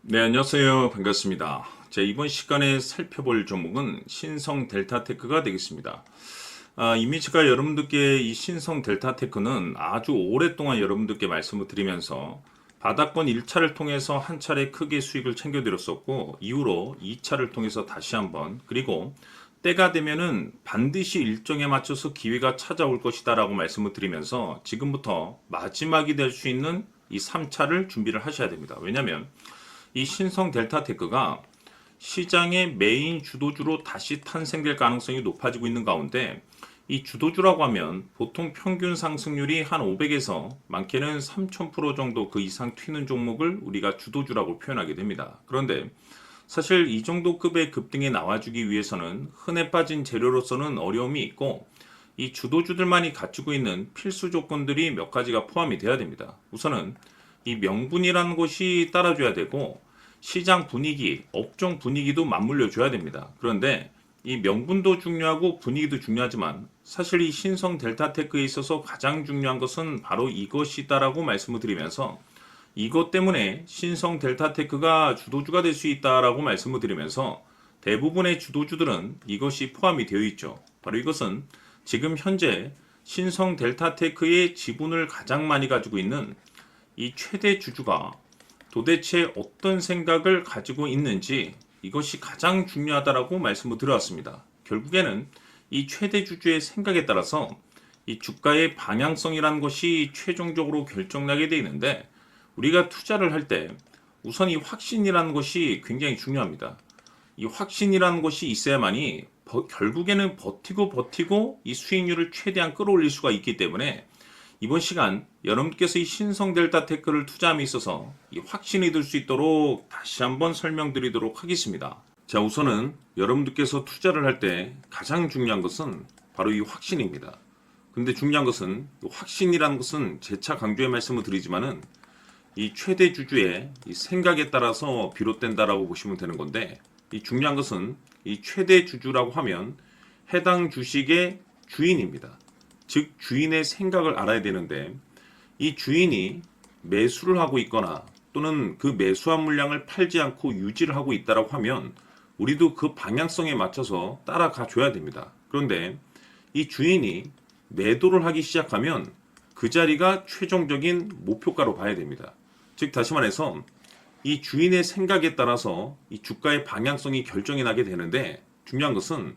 네, 안녕하세요. 반갑습니다. 자, 이번 시간에 살펴볼 종목은 신성 델타테크가 되겠습니다. 이미 제가 여러분들께 이 신성 델타테크는 아주 오랫동안 여러분들께 말씀을 드리면서 바닥권 1차를 통해서 한 차례 크게 수익을 챙겨드렸었고, 이후로 2차를 통해서 다시 한번, 그리고 때가 되면은 반드시 일정에 맞춰서 기회가 찾아올 것이다 라고 말씀을 드리면서 지금부터 마지막이 될 수 있는 이 3차를 준비를 하셔야 됩니다. 왜냐하면 이 신성 델타테크가 시장의 메인 주도주로 다시 탄생될 가능성이 높아지고 있는 가운데, 이 주도주라고 하면 보통 평균 상승률이 한 500에서 많게는 3000% 정도 그 이상 튀는 종목을 우리가 주도주라고 표현하게 됩니다. 그런데 사실 이 정도 급의 급등에 나와주기 위해서는 흔해 빠진 재료로서는 어려움이 있고, 이 주도주들만이 갖추고 있는 필수 조건들이 몇 가지가 포함이 돼야 됩니다. 우선은 이 명분이라는 것이 따라줘야 되고, 시장 분위기, 업종 분위기도 맞물려 줘야 됩니다. 그런데 이 명분도 중요하고 분위기도 중요하지만 사실 이 신성 델타테크에 있어서 가장 중요한 것은 바로 이것이다라고 말씀을 드리면서, 이것 때문에 신성 델타테크가 주도주가 될 수 있다라고 말씀을 드리면서 대부분의 주도주들은 이것이 포함이 되어 있죠. 바로 이것은 지금 현재 신성 델타테크의 지분을 가장 많이 가지고 있는 이 최대 주주가 도대체 어떤 생각을 가지고 있는지, 이것이 가장 중요하다라고 말씀을 드려왔습니다. 결국에는 이 최대 주주의 생각에 따라서 이 주가의 방향성이라는 것이 최종적으로 결정나게 되어 있는데, 우리가 투자를 할 때 우선 이 확신이라는 것이 굉장히 중요합니다. 이 확신이라는 것이 있어야만이 결국에는 버티고 이 수익률을 최대한 끌어올릴 수가 있기 때문에, 이번 시간 여러분께서 이 신성 델타테크를 투자함에 있어서 이 확신이 들 수 있도록 다시 한번 설명드리도록 하겠습니다. 자, 우선은 여러분들께서 투자를 할 때 가장 중요한 것은 바로 이 확신입니다. 근데 중요한 것은 확신이라는 것은 재차 강조의 말씀을 드리지만은 이 최대 주주의 이 생각에 따라서 비롯된다라고 보시면 되는 건데, 이 중요한 것은 이 최대 주주라고 하면 해당 주식의 주인입니다. 즉 주인의 생각을 알아야 되는데, 이 주인이 매수를 하고 있거나 또는 그 매수한 물량을 팔지 않고 유지를 하고 있다라고 하면 우리도 그 방향성에 맞춰서 따라가 줘야 됩니다. 그런데 이 주인이 매도를 하기 시작하면 그 자리가 최종적인 목표가로 봐야 됩니다. 즉 다시 말해서 이 주인의 생각에 따라서 이 주가의 방향성이 결정이 나게 되는데, 중요한 것은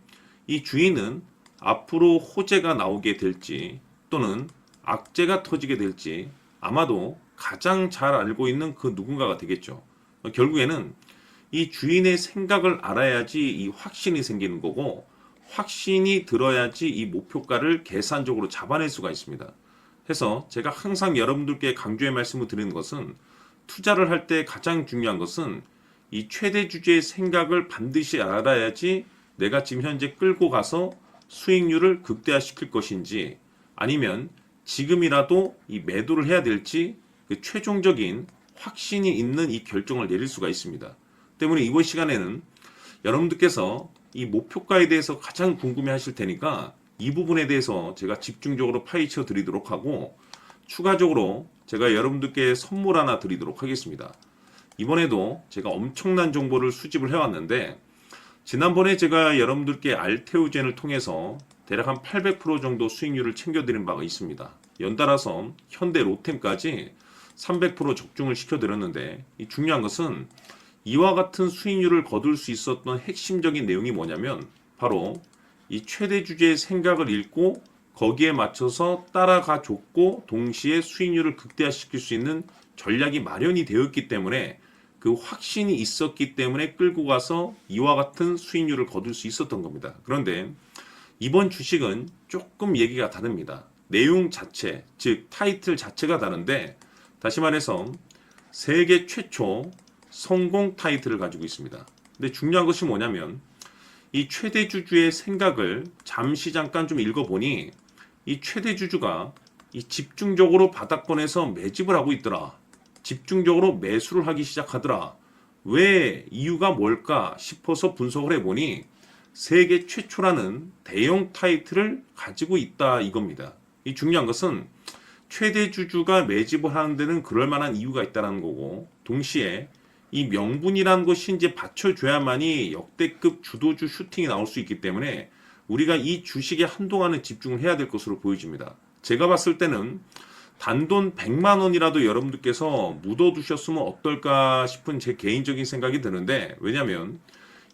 이 주인은 앞으로 호재가 나오게 될지 또는 악재가 터지게 될지 아마도 가장 잘 알고 있는 그 누군가가 되겠죠. 결국에는 이 주인의 생각을 알아야지 이 확신이 생기는 거고, 확신이 들어야지 이 목표가를 계산적으로 잡아낼 수가 있습니다. 해서 제가 항상 여러분들께 강조의 말씀을 드리는 것은, 투자를 할 때 가장 중요한 것은 이 최대 주주의 생각을 반드시 알아야지 내가 지금 현재 끌고 가서 수익률을 극대화시킬 것인지, 아니면 지금이라도 이 매도를 해야 될지 그 최종적인 확신이 있는 이 결정을 내릴 수가 있습니다. 때문에 이번 시간에는 여러분들께서 이 목표가에 대해서 가장 궁금해 하실 테니까 이 부분에 대해서 제가 집중적으로 파헤쳐 드리도록 하고, 추가적으로 제가 여러분들께 선물 하나 드리도록 하겠습니다. 이번에도 제가 엄청난 정보를 수집을 해왔는데, 지난번에 제가 여러분들께 알테오젠을 통해서 대략 한 800% 정도 수익률을 챙겨드린 바가 있습니다. 연달아서 현대 로템까지 300% 적중을 시켜드렸는데, 이 중요한 것은 이와 같은 수익률을 거둘 수 있었던 핵심적인 내용이 뭐냐면 바로 이 최대 주주의 생각을 읽고 거기에 맞춰서 따라가 줬고 동시에 수익률을 극대화시킬 수 있는 전략이 마련이 되었기 때문에, 그 확신이 있었기 때문에 끌고 가서 이와 같은 수익률을 거둘 수 있었던 겁니다. 그런데 이번 주식은 조금 얘기가 다릅니다. 내용 자체, 즉 타이틀 자체가 다른데, 다시 말해서 세계 최초 성공 타이틀을 가지고 있습니다. 근데 중요한 것이 뭐냐면, 이 최대 주주의 생각을 잠시 잠깐 좀 읽어보니 이 최대 주주가 이 집중적으로 바닥권에서 매집을 하고 있더라. 집중적으로 매수를 하기 시작하더라. 왜, 이유가 뭘까 싶어서 분석을 해보니 세계 최초라는 대형 타이틀을 가지고 있다 이겁니다. 이 중요한 것은 최대 주주가 매집을 하는 데는 그럴 만한 이유가 있다는 거고, 동시에 이 명분이라는 것이 이제 받쳐줘야만이 역대급 주도주 슈팅이 나올 수 있기 때문에 우리가 이 주식에 한동안은 집중을 해야 될 것으로 보여집니다. 제가 봤을 때는 단돈 100만 원이라도 여러분들께서 묻어두셨으면 어떨까 싶은 제 개인적인 생각이 드는데, 왜냐하면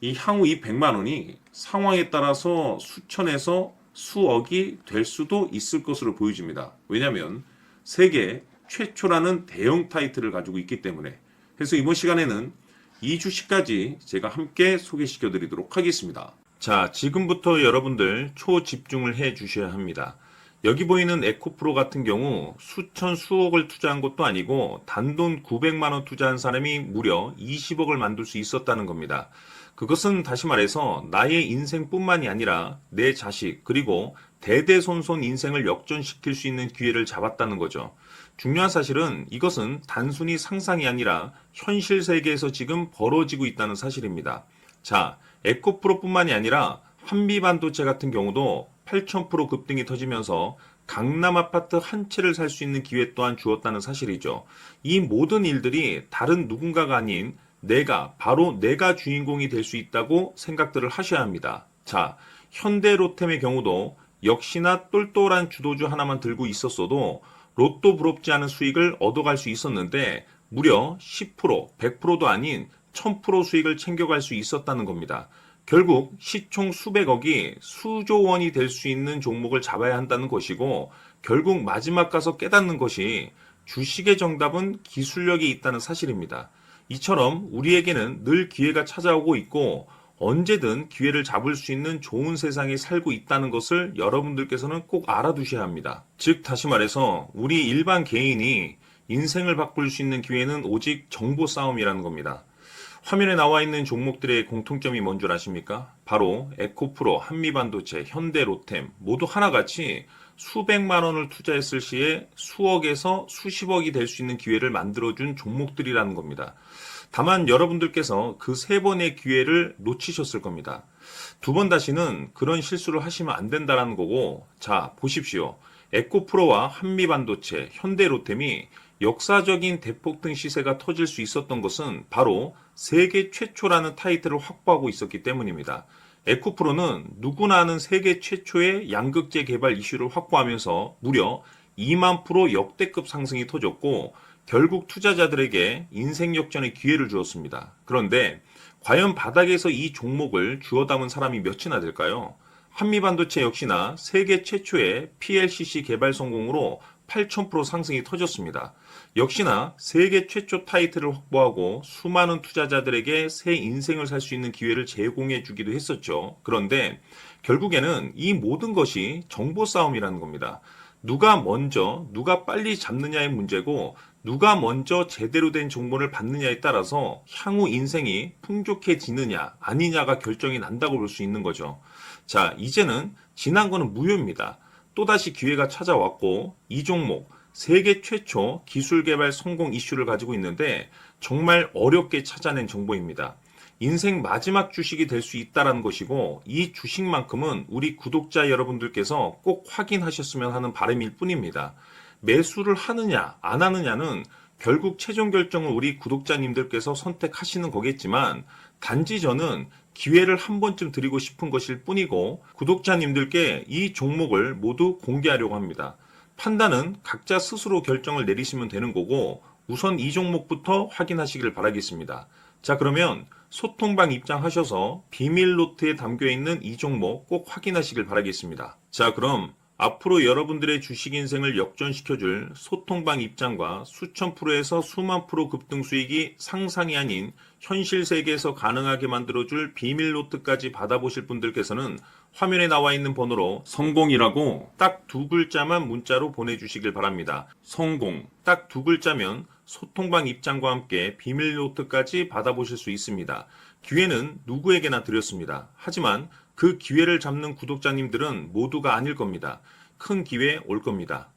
이 향후 이 100만 원이 상황에 따라서 수천에서 수억이 될 수도 있을 것으로 보여집니다. 왜냐하면 세계 최초라는 대형 타이틀을 가지고 있기 때문에. 그래서 이번 시간에는 이 주식까지 제가 함께 소개시켜 드리도록 하겠습니다. 자, 지금부터 여러분들 초집중을 해 주셔야 합니다. 여기 보이는 에코프로 같은 경우 수천 수억을 투자한 것도 아니고 단돈 900만 원 투자한 사람이 무려 20억을 만들 수 있었다는 겁니다. 그것은 다시 말해서 나의 인생뿐만이 아니라 내 자식 그리고 대대손손 인생을 역전시킬 수 있는 기회를 잡았다는 거죠. 중요한 사실은 이것은 단순히 상상이 아니라 현실 세계에서 지금 벌어지고 있다는 사실입니다. 자, 에코프로뿐만이 아니라 한미반도체 같은 경우도 8,000% 급등이 터지면서 강남 아파트 한 채를 살 수 있는 기회 또한 주었다는 사실이죠. 이 모든 일들이 다른 누군가가 아닌 바로 내가 주인공이 될 수 있다고 생각들을 하셔야 합니다. 자, 현대로템의 경우도 역시나 똘똘한 주도주 하나만 들고 있었어도 로또 부럽지 않은 수익을 얻어갈 수 있었는데 무려 10%, 100%도 아닌 1000% 수익을 챙겨갈 수 있었다는 겁니다. 결국 시총 수백억이 수조 원이 될 수 있는 종목을 잡아야 한다는 것이고, 결국 마지막 가서 깨닫는 것이 주식의 정답은 기술력이 있다는 사실입니다. 이처럼 우리에게는 늘 기회가 찾아오고 있고 언제든 기회를 잡을 수 있는 좋은 세상에 살고 있다는 것을 여러분들께서는 꼭 알아두셔야 합니다. 즉 다시 말해서 우리 일반 개인이 인생을 바꿀 수 있는 기회는 오직 정보 싸움이라는 겁니다. 화면에 나와 있는 종목들의 공통점이 뭔 줄 아십니까? 바로 에코프로, 한미반도체, 현대로템 모두 하나같이 수백만 원을 투자했을 시에 수억에서 수십억이 될 수 있는 기회를 만들어준 종목들이라는 겁니다. 다만 여러분들께서 그 세 번의 기회를 놓치셨을 겁니다. 두 번 다시는 그런 실수를 하시면 안 된다는 거고, 자 보십시오. 에코프로와 한미반도체, 현대로템이 역사적인 대폭등 시세가 터질 수 있었던 것은 바로 세계 최초라는 타이틀을 확보하고 있었기 때문입니다. 에코프로는 누구나 아는 세계 최초의 양극재 개발 이슈를 확보하면서 무려 2만 프로 역대급 상승이 터졌고 결국 투자자들에게 인생 역전의 기회를 주었습니다. 그런데 과연 바닥에서 이 종목을 주워 담은 사람이 몇이나 될까요? 한미반도체 역시나 세계 최초의 PLCC 개발 성공으로 8,000% 상승이 터졌습니다. 역시나 세계 최초 타이틀을 확보하고 수많은 투자자들에게 새 인생을 살 수 있는 기회를 제공해 주기도 했었죠. 그런데 결국에는 이 모든 것이 정보 싸움이라는 겁니다. 누가 빨리 잡느냐의 문제고 누가 먼저 제대로 된 정보를 받느냐에 따라서 향후 인생이 풍족해지느냐 아니냐가 결정이 난다고 볼 수 있는 거죠. 자, 이제는 지난 거는 무효입니다. 또다시 기회가 찾아왔고 이 종목 세계 최초 기술 개발 성공 이슈를 가지고 있는데 정말 어렵게 찾아낸 정보입니다. 인생 마지막 주식이 될 수 있다는 것이고 이 주식만큼은 우리 구독자 여러분들께서 꼭 확인하셨으면 하는 바람일 뿐입니다. 매수를 하느냐 안 하느냐는 결국 최종 결정을 우리 구독자님들께서 선택하시는 거겠지만 단지 저는 기회를 한 번쯤 드리고 싶은 것일 뿐이고 구독자님들께 이 종목을 모두 공개하려고 합니다. 판단은 각자 스스로 결정을 내리시면 되는 거고 우선 이 종목부터 확인하시길 바라겠습니다. 자, 그러면 소통방 입장하셔서 비밀 노트에 담겨있는 이 종목 꼭 확인하시길 바라겠습니다. 자, 그럼 앞으로 여러분들의 주식 인생을 역전시켜줄 소통방 입장과 수천 프로에서 수만 프로 급등 수익이 상상이 아닌 현실 세계에서 가능하게 만들어줄 비밀 노트까지 받아보실 분들께서는 화면에 나와 있는 번호로 성공이라고 딱 두 글자만 문자로 보내주시길 바랍니다. 성공 딱 두 글자면 소통방 입장과 함께 비밀 노트까지 받아보실 수 있습니다. 기회는 누구에게나 드렸습니다. 하지만 그 기회를 잡는 구독자님들은 모두가 아닐 겁니다. 큰 기회 올 겁니다.